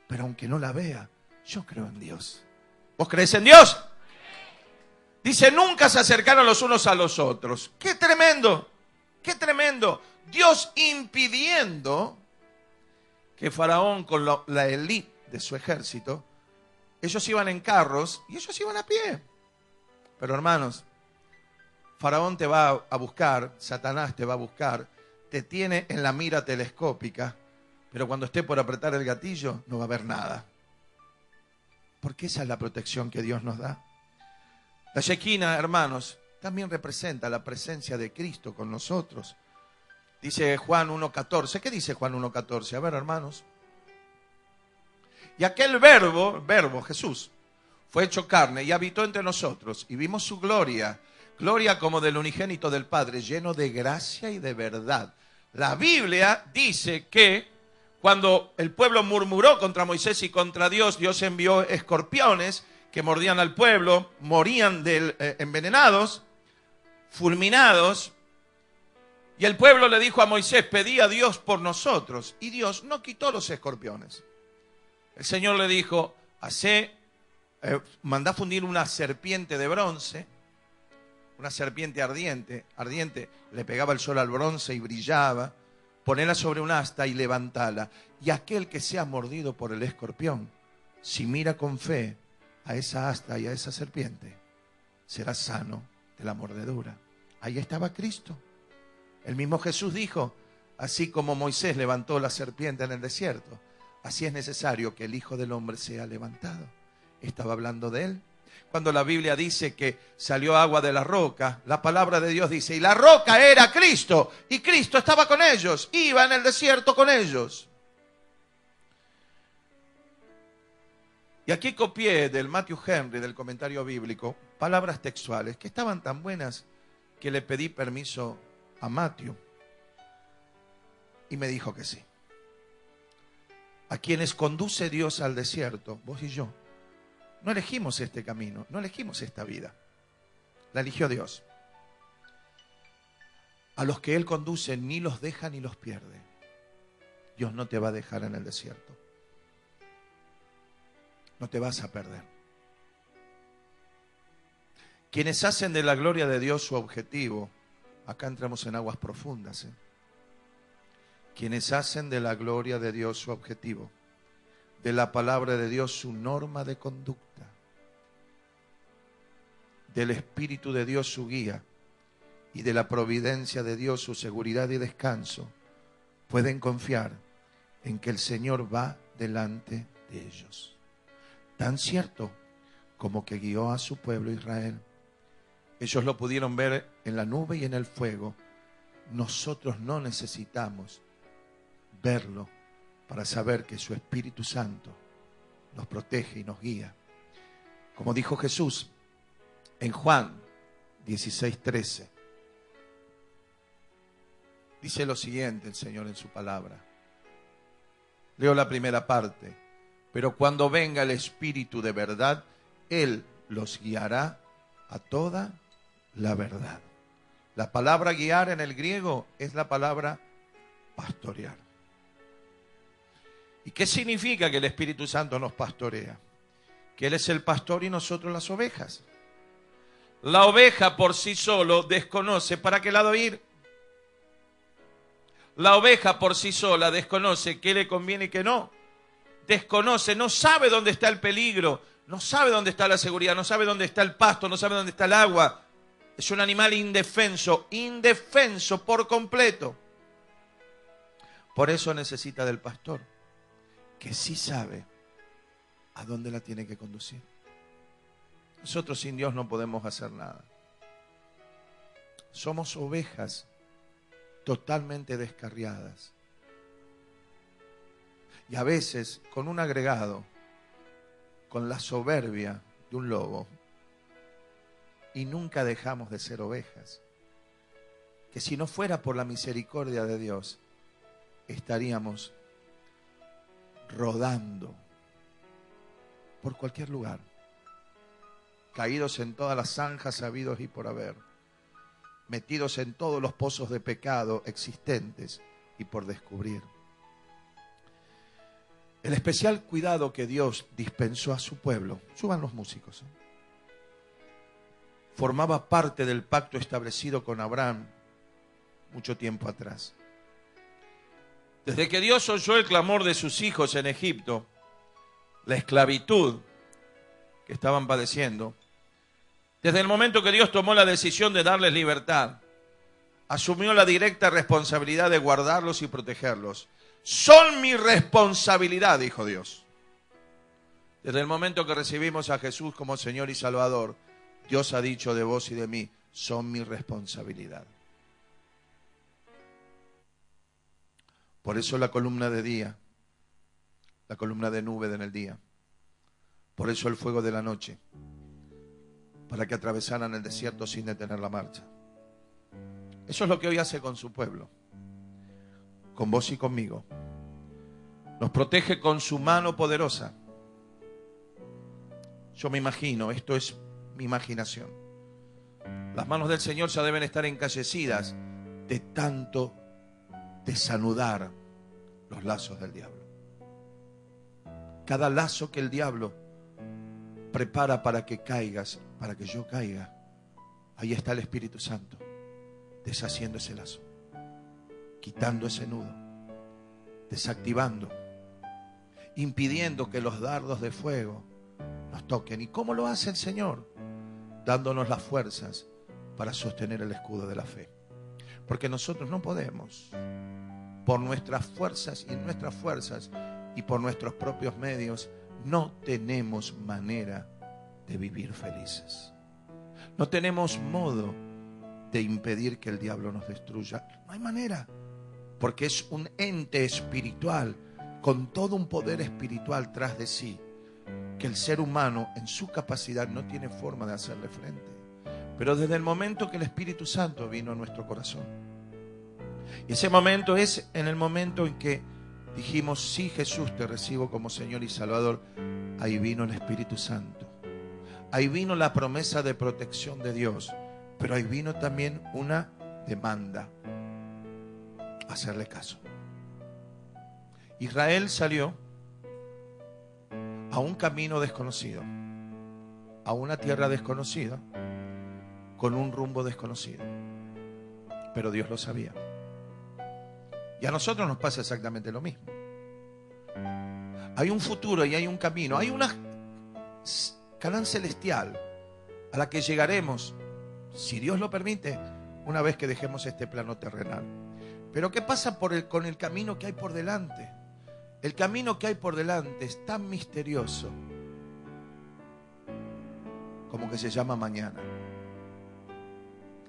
Pero aunque no la vea, yo creo en Dios. ¿Vos creés en Dios? Dice, nunca se acercaron los unos a los otros. ¡Qué tremendo! ¡Qué tremendo! Dios impidiendo que Faraón con la élite de su ejército, ellos iban en carros y ellos iban a pie. Pero hermanos, Faraón te va a buscar, Satanás te va a buscar, te tiene en la mira telescópica, pero cuando esté por apretar el gatillo no va a haber nada. Porque esa es la protección que Dios nos da. La Shekinah, hermanos, también representa la presencia de Cristo con nosotros. Dice Juan 1.14. ¿Qué dice Juan 1.14? A ver, hermanos. Y aquel verbo Jesús, fue hecho carne y habitó entre nosotros y vimos su gloria, gloria como del unigénito del Padre, lleno de gracia y de verdad. La Biblia dice que cuando el pueblo murmuró contra Moisés y contra Dios, Dios envió escorpiones que mordían al pueblo, morían envenenados, fulminados. Y el pueblo le dijo a Moisés, pedí a Dios por nosotros. Y Dios no quitó los escorpiones. El Señor le dijo, mandá fundir una serpiente de bronce, una serpiente ardiente, le pegaba el sol al bronce y brillaba, ponela sobre un asta y levantala. Y aquel que sea mordido por el escorpión, si mira con fe a esa asta y a esa serpiente, será sano de la mordedura. Ahí estaba Cristo. El mismo Jesús dijo, así como Moisés levantó la serpiente en el desierto, así es necesario que el Hijo del Hombre sea levantado. Estaba hablando de él. Cuando la Biblia dice que salió agua de la roca, la palabra de Dios dice, y la roca era Cristo, y Cristo estaba con ellos, iba en el desierto con ellos. Y aquí copié del Matthew Henry, del comentario bíblico, palabras textuales que estaban tan buenas que le pedí permiso a Matthew y me dijo que sí. A quienes conduce Dios al desierto, vos y yo, no elegimos este camino, no elegimos esta vida, la eligió Dios. A los que Él conduce ni los deja ni los pierde. Dios no te va a dejar en el desierto. No te vas a perder. Quienes hacen de la gloria de Dios su objetivo, acá entramos en aguas profundas, quienes hacen de la gloria de Dios su objetivo, de la palabra de Dios su norma de conducta, del Espíritu de Dios su guía y de la providencia de Dios su seguridad y descanso, pueden confiar en que el Señor va delante de ellos. Tan cierto como que guió a su pueblo Israel. Ellos lo pudieron ver en la nube y en el fuego. Nosotros no necesitamos verlo para saber que su Espíritu Santo nos protege y nos guía. Como dijo Jesús en Juan 16:13. Dice lo siguiente el Señor en su palabra. Leo la primera parte. Pero cuando venga el Espíritu de verdad, Él los guiará a toda la verdad. La palabra guiar en el griego es la palabra pastorear. ¿Y qué significa que el Espíritu Santo nos pastorea? Que Él es el pastor y nosotros las ovejas. La oveja por sí solo desconoce para qué lado ir. La oveja por sí sola desconoce qué le conviene y qué no. Desconoce, no sabe dónde está el peligro, no sabe dónde está la seguridad, no sabe dónde está el pasto, no sabe dónde está el agua. Es un animal indefenso, indefenso por completo. Por eso necesita del pastor, que sí sabe a dónde la tiene que conducir. Nosotros sin Dios no podemos hacer nada. Somos ovejas totalmente descarriadas. Y a veces con un agregado, con la soberbia de un lobo, y nunca dejamos de ser ovejas. Que si no fuera por la misericordia de Dios, estaríamos rodando por cualquier lugar, caídos en todas las zanjas habidos y por haber, metidos en todos los pozos de pecado existentes y por descubrir. El especial cuidado que Dios dispensó a su pueblo, suban los músicos, formaba parte del pacto establecido con Abraham mucho tiempo atrás. Desde que Dios oyó el clamor de sus hijos en Egipto, la esclavitud que estaban padeciendo, desde el momento que Dios tomó la decisión de darles libertad, asumió la directa responsabilidad de guardarlos y protegerlos. Son mi responsabilidad, dijo Dios. Desde el momento que recibimos a Jesús como Señor y Salvador, Dios ha dicho de vos y de mí, son mi responsabilidad. Por eso la columna de día, la columna de nube en el día. Por eso el fuego de la noche, para que atravesaran el desierto sin detener la marcha. Eso es lo que hoy hace con su pueblo, con vos y conmigo. Nos protege con su mano poderosa. Yo me imagino, esto es mi imaginación. Las manos del Señor ya deben estar encallecidas de tanto desanudar los lazos del diablo. Cada lazo que el diablo prepara para que caigas, para que yo caiga, ahí está el Espíritu Santo deshaciendo ese lazo, quitando ese nudo, desactivando, impidiendo que los dardos de fuego nos toquen. ¿Y cómo lo hace el Señor? Dándonos las fuerzas para sostener el escudo de la fe. Porque nosotros no podemos, por nuestras fuerzas y por nuestros propios medios, no tenemos manera de vivir felices. No tenemos modo de impedir que el diablo nos destruya. No hay manera, porque es un ente espiritual con todo un poder espiritual tras de sí, que el ser humano en su capacidad no tiene forma de hacerle frente. Pero desde el momento que el Espíritu Santo vino a nuestro corazón, y ese momento es en el momento en que dijimos: sí, Jesús, te recibo como Señor y Salvador. Ahí vino el Espíritu Santo. Ahí vino la promesa de protección de Dios. Pero ahí vino también una demanda: hacerle caso. Israel salió a un camino desconocido, a una tierra desconocida, con un rumbo desconocido. Pero Dios lo sabía. Y a nosotros nos pasa exactamente lo mismo. Hay un futuro y hay un camino. Hay una Canaán celestial a la que llegaremos, si Dios lo permite, una vez que dejemos este plano terrenal. Pero ¿qué pasa con el camino que hay por delante? El camino que hay por delante es tan misterioso como que se llama mañana.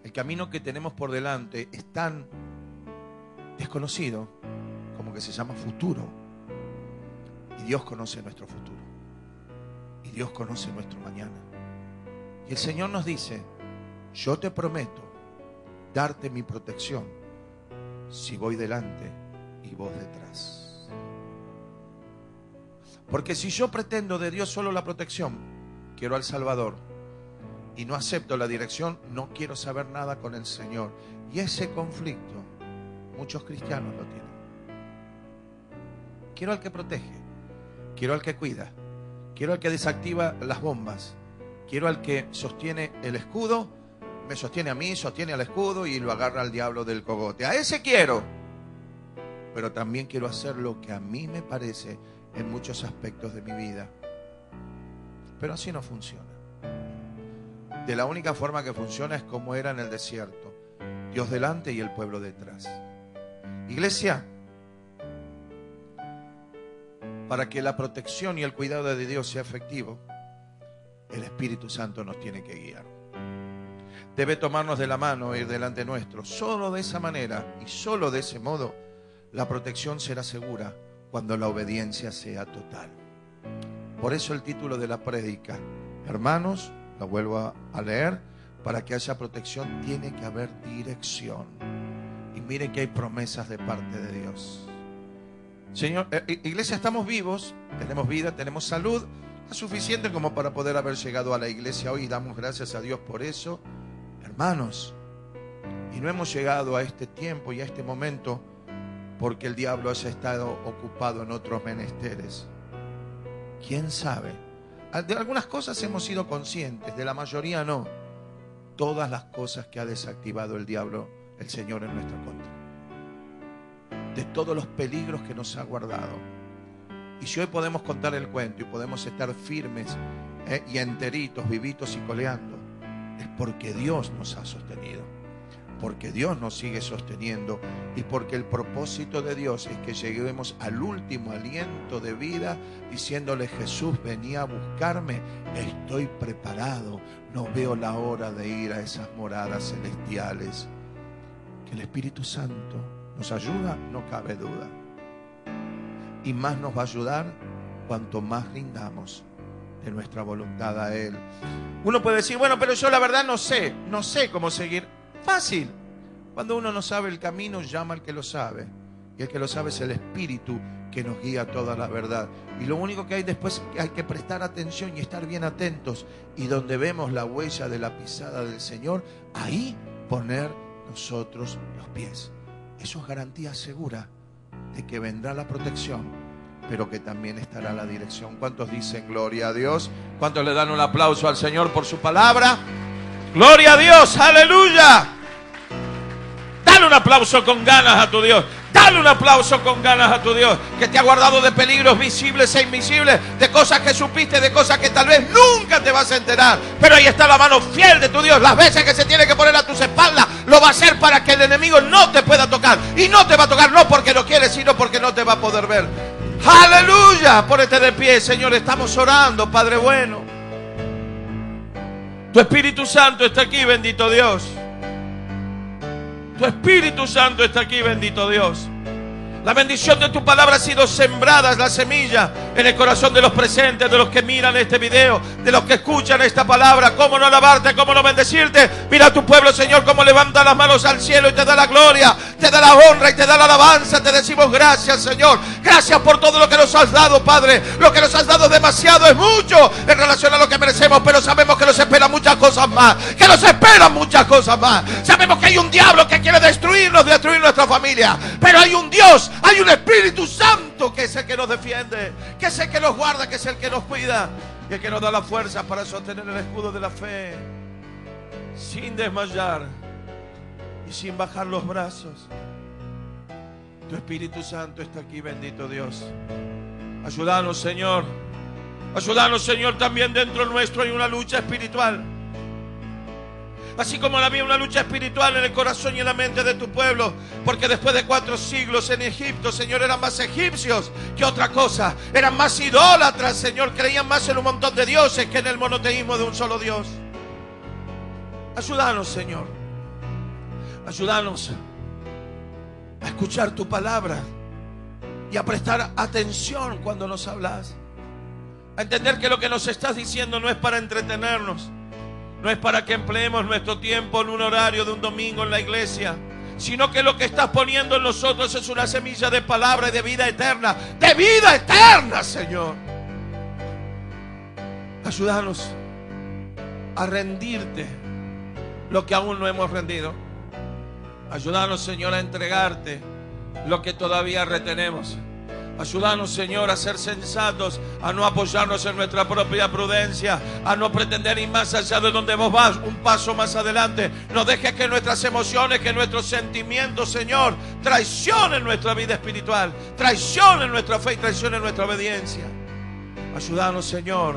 El camino que tenemos por delante es tan desconocido como que se llama futuro. Y Dios conoce nuestro futuro. Y Dios conoce nuestro mañana. Y el Señor nos dice: yo te prometo darte mi protección si voy delante y vos detrás. Porque si yo pretendo de Dios solo la protección, quiero al Salvador, y no acepto la dirección, no quiero saber nada con el Señor. Y ese conflicto muchos cristianos lo tienen. Quiero al que protege, quiero al que cuida, quiero al que desactiva las bombas, quiero al que sostiene el escudo, me sostiene a mí, sostiene al escudo y lo agarra al diablo del cogote. A ese quiero. Pero también quiero hacer lo que a mí me parece en muchos aspectos de mi vida. Pero así no funciona. De la única forma que funciona es como era en el desierto: Dios delante y el pueblo detrás. Iglesia, para que la protección y el cuidado de Dios sea efectivo, el Espíritu Santo nos tiene que guiar. Debe tomarnos de la mano e ir delante nuestro. Solo de esa manera y solo de ese modo la protección será segura cuando la obediencia sea total. Por eso el título de la prédica, hermanos, lo vuelvo a leer: para que haya protección tiene que haber dirección. Y miren que hay promesas de parte de Dios. Señor, iglesia, estamos vivos, tenemos vida, tenemos salud, es suficiente como para poder haber llegado a la iglesia hoy, y damos gracias a Dios por eso, hermanos. Y no hemos llegado a este tiempo y a este momento porque el diablo haya estado ocupado en otros menesteres. ¿Quién sabe? De algunas cosas hemos sido conscientes, de la mayoría no. Todas las cosas que ha desactivado el diablo, el Señor, en nuestra contra. De todos los peligros que nos ha guardado. Y si hoy podemos contar el cuento y podemos estar firmes y enteritos, vivitos y coleando, es porque Dios nos ha sostenido. Porque Dios nos sigue sosteniendo y porque el propósito de Dios es que lleguemos al último aliento de vida diciéndole: Jesús, venía a buscarme, estoy preparado, no veo la hora de ir a esas moradas celestiales. Que el Espíritu Santo nos ayuda, no cabe duda. Y más nos va a ayudar cuanto más rindamos de nuestra voluntad a Él. Uno puede decir: bueno, pero yo la verdad no sé cómo seguir. Fácil. Cuando uno no sabe el camino, llama al que lo sabe. Y el que lo sabe es el Espíritu que nos guía a toda la verdad. Y lo único que hay después, hay que prestar atención y estar bien atentos. Y donde vemos la huella de la pisada del Señor, ahí poner nosotros los pies. Eso es garantía segura de que vendrá la protección, pero que también estará la dirección. ¿Cuántos dicen gloria a Dios? ¿Cuántos le dan un aplauso al Señor por su palabra? ¡Gloria a Dios! ¡Aleluya! Dale un aplauso con ganas a tu Dios. Dale un aplauso con ganas a tu Dios, que te ha guardado de peligros visibles e invisibles, de cosas que supiste, de cosas que tal vez nunca te vas a enterar. Pero ahí está la mano fiel de tu Dios. Las veces que se tiene que poner a tus espaldas, lo va a hacer para que el enemigo no te pueda tocar. Y no te va a tocar no porque no quiere, sino porque no te va a poder ver. ¡Aleluya! Ponete de pie, Señor. Estamos orando, Padre bueno. Tu Espíritu Santo está aquí, bendito Dios. Tu Espíritu Santo está aquí, bendito Dios. La bendición de tu palabra ha sido sembrada, la semilla, en el corazón de los presentes, de los que miran este video, de los que escuchan esta palabra. ¿Cómo no alabarte? ¿Cómo no bendecirte? Mira a tu pueblo, Señor, cómo levanta las manos al cielo y te da la gloria, te da la honra y te da la alabanza. Te decimos gracias, Señor. Gracias por todo lo que nos has dado, Padre. Lo que nos has dado es demasiado, es mucho en relación a lo que merecemos, pero sabemos que nos esperan muchas cosas más. Que nos esperan muchas cosas más. Sabemos que hay un diablo que quiere destruirnos, destruir nuestra familia. Pero hay un Dios, hay un Espíritu Santo que es el que nos defiende, que es el que nos guarda, que es el que nos cuida, y el que nos da la fuerza para sostener el escudo de la fe, sin desmayar y sin bajar los brazos. Tu Espíritu Santo está aquí, bendito Dios. Ayúdanos, Señor. Ayúdanos, Señor. También dentro nuestro hay una lucha espiritual. Así como había una lucha espiritual en el corazón y en la mente de tu pueblo, porque después de 4 siglos en Egipto, Señor, eran más egipcios que otra cosa. Eran más idólatras, Señor. Creían más en un montón de dioses que en el monoteísmo de un solo Dios. Ayúdanos, Señor. Ayúdanos a escuchar tu palabra y a prestar atención cuando nos hablas. A entender que lo que nos estás diciendo no es para entretenernos. No es para que empleemos nuestro tiempo en un horario de un domingo en la iglesia, sino que lo que estás poniendo en nosotros es una semilla de palabra y de vida eterna. ¡De vida eterna, Señor! Ayúdanos a rendirte lo que aún no hemos rendido. Ayúdanos, Señor, a entregarte lo que todavía retenemos. Ayúdanos, Señor, a ser sensatos, a no apoyarnos en nuestra propia prudencia, a no pretender ir más allá de donde vos vas, un paso más adelante. No dejes que nuestras emociones, que nuestros sentimientos, Señor, traicionen nuestra vida espiritual, traicionen nuestra fe y traicionen nuestra obediencia. Ayúdanos, Señor,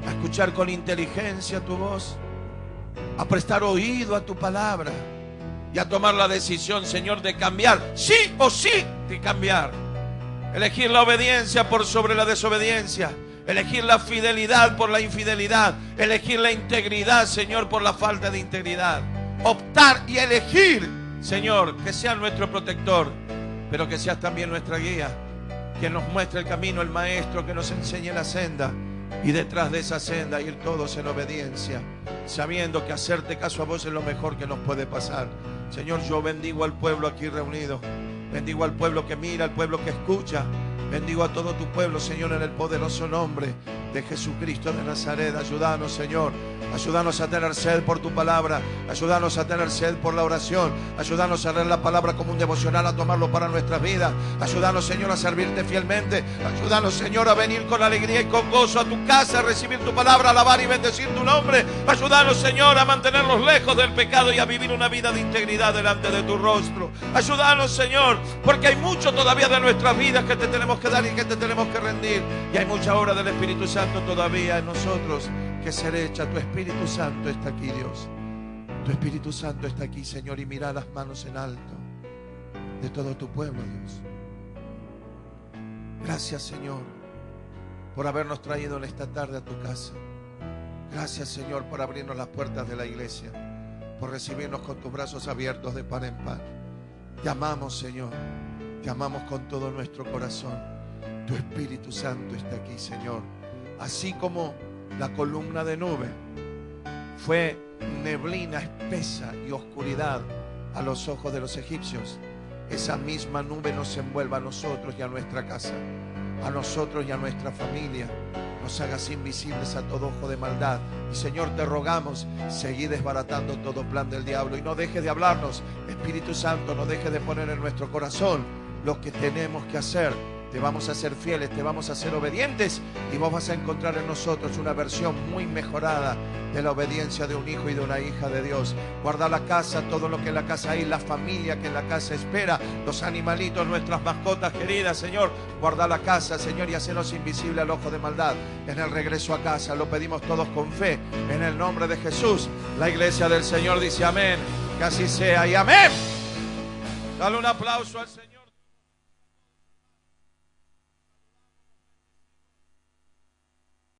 a escuchar con inteligencia tu voz, a prestar oído a tu palabra y a tomar la decisión, Señor, de cambiar, sí o sí, de cambiar. Elegir la obediencia por sobre la desobediencia. Elegir la fidelidad por la infidelidad. Elegir la integridad, Señor, por la falta de integridad. Optar y elegir, Señor, que seas nuestro protector, pero que seas también nuestra guía, que nos muestre el camino, el maestro, que nos enseñe la senda. Y detrás de esa senda ir todos en obediencia, sabiendo que hacerte caso a vos es lo mejor que nos puede pasar. Señor, yo bendigo al pueblo aquí reunido. Bendigo al pueblo que mira, al pueblo que escucha. Bendigo a todo tu pueblo, Señor, en el poderoso nombre de Jesucristo de Nazaret. Ayúdanos, Señor. Ayúdanos a tener sed por tu palabra. Ayúdanos a tener sed por la oración. Ayúdanos a leer la palabra como un devocional, a tomarlo para nuestras vidas. Ayúdanos, Señor, a servirte fielmente. Ayúdanos, Señor, a venir con alegría y con gozo a tu casa, a recibir tu palabra, a alabar y bendecir tu nombre. Ayúdanos, Señor, a mantenernos lejos del pecado y a vivir una vida de integridad delante de tu rostro. Ayúdanos, Señor, porque hay mucho todavía de nuestras vidas que te tenemos que dar y que te tenemos que rendir. Y hay mucha obra del Espíritu Santo todavía en nosotros que ser hecha. Tu Espíritu Santo está aquí, Dios. Tu Espíritu Santo está aquí, Señor, y mira las manos en alto de todo tu pueblo, Dios. Gracias, Señor, por habernos traído en esta tarde a tu casa. Gracias, Señor, por abrirnos las puertas de la iglesia, por recibirnos con tus brazos abiertos de pan en pan. Te amamos, Señor, te amamos con todo nuestro corazón. Tu Espíritu Santo está aquí, Señor. Así como la columna de nube fue neblina espesa y oscuridad a los ojos de los egipcios, esa misma nube nos envuelva a nosotros y a nuestra casa, a nosotros y a nuestra familia. Nos hagas invisibles a todo ojo de maldad. Y Señor, te rogamos, seguí desbaratando todo plan del diablo. Y no dejes de hablarnos, Espíritu Santo, no dejes de poner en nuestro corazón lo que tenemos que hacer. Te vamos a ser fieles, te vamos a ser obedientes, y vos vas a encontrar en nosotros una versión muy mejorada de la obediencia de un hijo y de una hija de Dios. Guarda la casa, todo lo que en la casa hay, la familia que en la casa espera, los animalitos, nuestras mascotas queridas, Señor. Guarda la casa, Señor, y hacenos invisible al ojo de maldad en el regreso a casa. Lo pedimos todos con fe, en el nombre de Jesús. La iglesia del Señor dice amén. Que así sea y amén. Dale un aplauso al Señor.